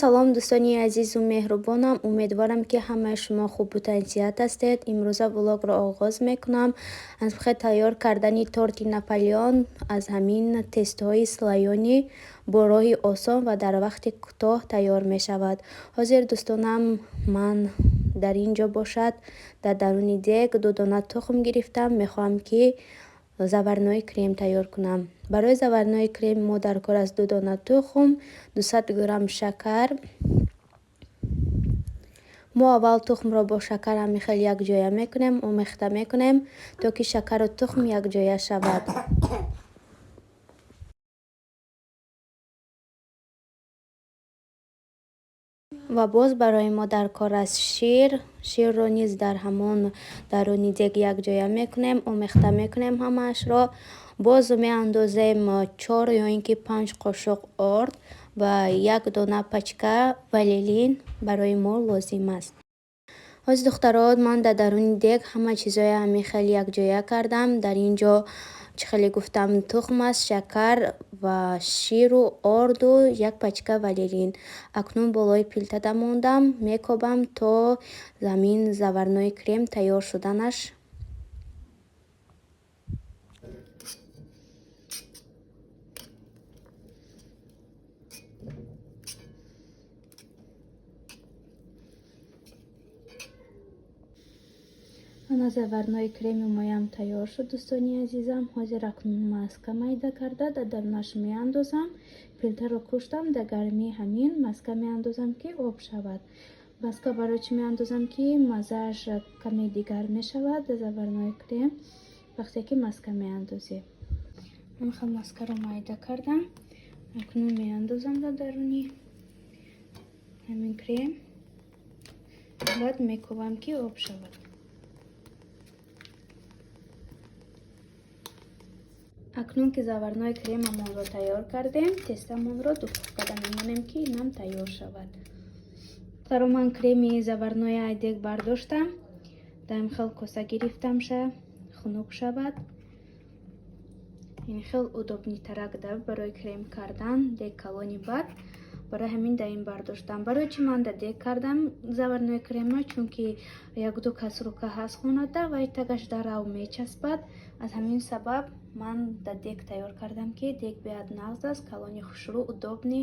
салом дӯстони азизу меҳрубонам, умедворам ки ҳамаи шумо хубу тансиҳат ҳастед. имрӯза влогро оғоз мекунам аз тайёр кардани торти наполеон аз ҳамин тестҳои слоёнӣ бо роҳи осон ва дар вақти кӯтоҳ тайёр мешавад. ҳозир дӯстонам, ман дар ин ҷо бошад, дар даруни дег 2 дона тухм гирифтам. мехоҳам ки заварнои крем тайёр кунам. барои заварнои крем мо дар кор аз 2 дона тухм, 200 грамм шакар. мо аввал тухмро бо шакар ҳамихел якҷоя мекунем, омехта мекунем то ки шакару тухм якҷоя шавад. ва боз барои мо дар кор аст ширро низ дар ҳамон даруни дег якҷоя мекунем, омехта мекунем ҳамаашро. боз меандозем 4 ё ин ки 5 қошуқ орд ва 1 дона пачка ванилин барои мо лозим аст. ҳоз духтарон, ман дар даруни дег ҳама чизои ҳамихел якҷоя кардам. дар ин ҷо чӣ хеле гуфтам, тухм аст, шакар ва ширу орду 1 пачка ванилин. акнун болои плита мондам, мекобам то замин заварнои крем тайёр шуданаш. ана заварнои креми моям тайёр шуд. дӯстони азизам, ҳозир акнун маска майда карда дар дарунаш меандозам. плитаро куштам, дар гармии ҳамин маска меандозам ки об шавад. маска барои чӣ меандозам ки маззааш каме дигар мешавад дар заварнои крем вақте ки маска меандозӣ. ҳамихел маскаро майда кардам, акнун меандозам дар даруни ҳамин крем. баъд мекобам ки об шавад. акнун ки заварнои кремамонро тайёр кардем, тестамонро духовкада мемонем ки инам тайёр шавад. таро ман креми заварнои айдек бардоштам, дар ин хел коса гирифтамша хунук шавад. ин хел удобнитарак барои крем кардан дег калони бад. барои ҳамин дар ин бардоштам. барои чӣ ман дар дег кардам заварнои крема? чунки 1-2 кас рука ҳаст хонада ва тагаш дар рав мечаспад. аз ҳамин сабаб ман дар дег тайёр кардам ки дег беҳад нағз аст, калони хушрӯ, удобни.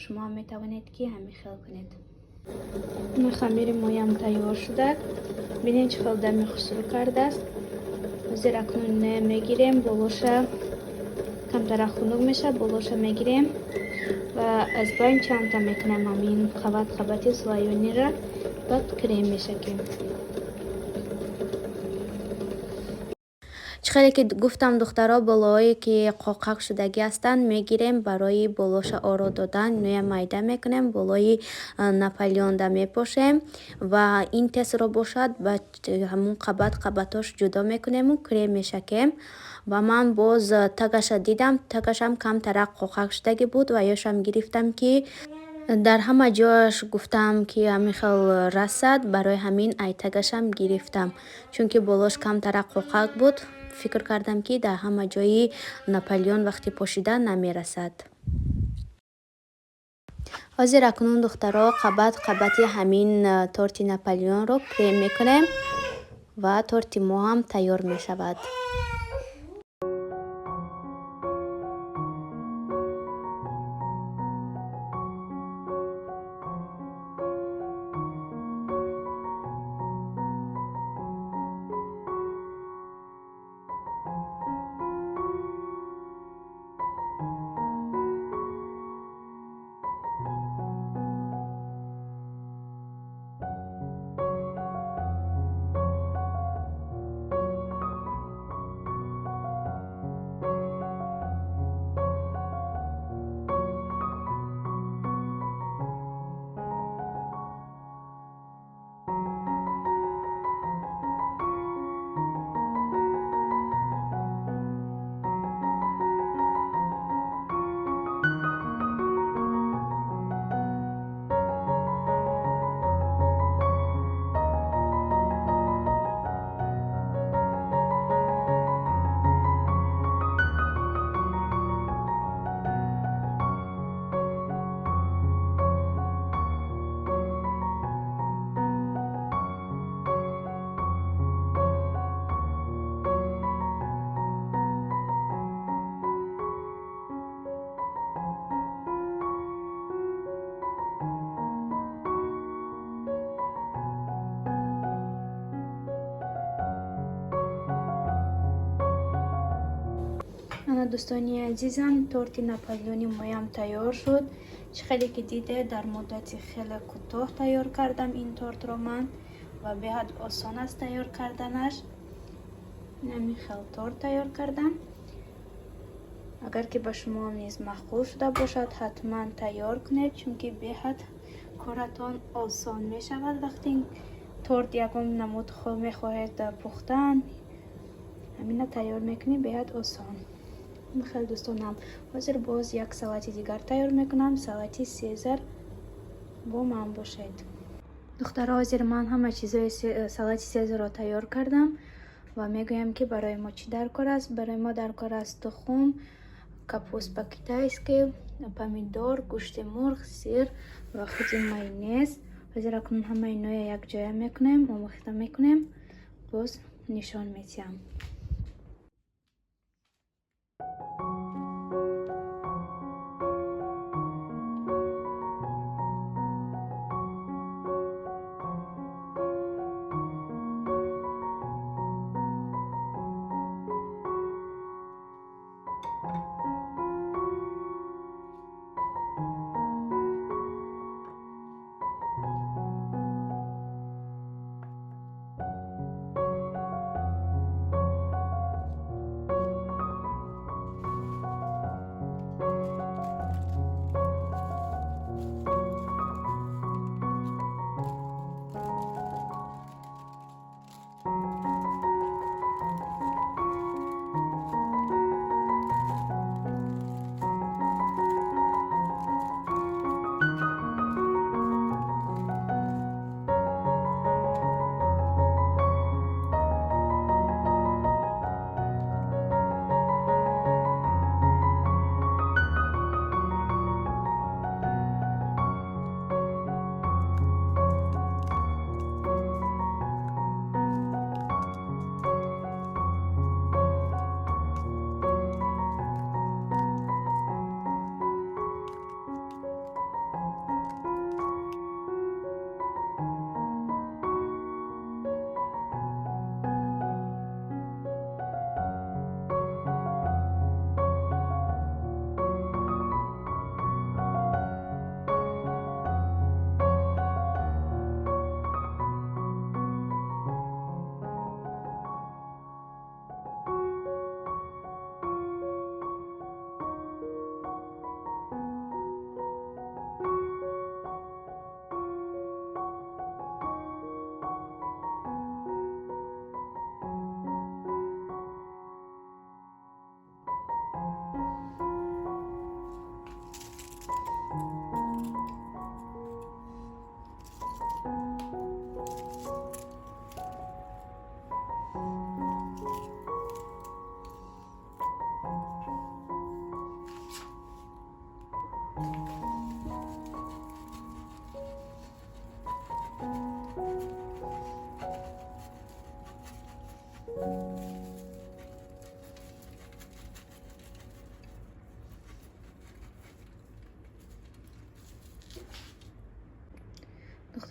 шумо ҳам метавонед ки ҳамин хел кунед. хамири моям тайёр шуда. бинед чӣ хел дами хушрӯ кардааст. ҳозир акнун мегирем, болоша камтара хунук мешавад, болоша мегирем ва аз байн чанда мекунам ҳамин қабати слоёниро, баъд крем мешакем. чӣ хеле ки гуфтам духтаро, болое ки қоқақ шудагӣ ҳастанд мегирем, барои болоша оро додан инуя майда мекунем, болои наполеонда мепошем ва ин тестро бошад ба ҳамун қабатош ҷудо мекунему крем мешакем. ва ман боз тагаша дидам, тагашам камтара қоқақ шудагӣ буд ва ёшам гирифтам ки дар ҳама ҷояш гуфтам ки ҳамихел расад. барои ҳамин ай тагашам гирифтам, чунки болош камтара қоқақ буд. фикр кардам ки дар ҳама ҷои наполеон вақти пошида намерасад. ҳозир акнун духтаро қабати ҳамин торти наполеонро крем мекунем ва торти мо ҳам тайёр мешавад. ана дӯстони азизам, торти наполеони моям тайёр шуд. Хеле ки диде дар муддати хеле кӯтоҳ тайёр кардам ин тортро ман ва беҳад осон аст тайёр карданаш. Ин хел торт тайёр кардам. агар ки ба шумо низ махбул шуда бошад, ҳатман тайёр кунед, чунки беҳад коратон осон мешавад. вақте торт ягон намуд мехоҳед пухтан, ҳамина тайёр мекунед, беҳад осон. хеле дӯстонам, ҳозир боз як салати дигар тайёр мекунам, салати сезар. бо ман бошед. духтаро, ҳозир ман ҳама чизои салати сезарро тайёр кардам ва мегӯям ки барои мо чӣ даркор аст. барои мо даркор аст тухм, капуст по-китайски, помидор, гӯшти мурғ, сир ва худи майонез. ҳозир акнун ҳама иноя якҷоя мекунем, омехта мекунем. боз нишон медиҳам.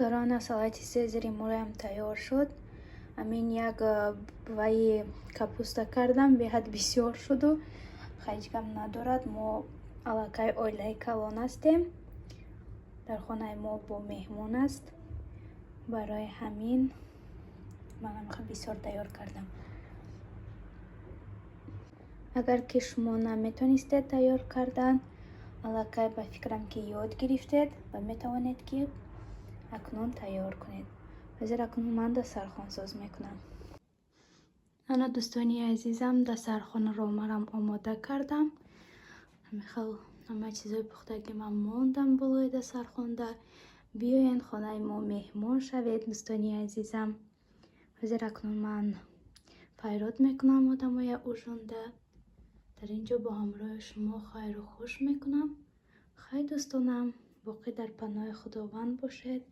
духтарона, салати сезари моям тайёр шуд. амин як ваи капуста кардам, беҳад бисёр шуду хаҷкам надорад. мо аллакай оилаи калон ҳастем. дар хонаи мо бо меҳмон аст. барои ҳамин манам бисёр тайёр кардам. агар ки шумо наметонистед тайёр кардан, аллакай ба фикрам ки ёд гирифтед ва метавонед ки акнун тайёр кунед. ҳозир акнун ман дастархонсоз мекунам. ана дӯстони азизам, дастархонро марам омода кардам. ҳама чизои пухтаги ман мондам болои дастархонда. биёен хонаи мо меҳмон шавед дӯстони азизам. ҳозир акнун ман пайрод мекунам одамоя ужунда. дар ин ҷо бо ҳамроҳи шумо хайру хуш мекунам. хай дӯстонам, боқӣ дар паноҳи худованд бошед.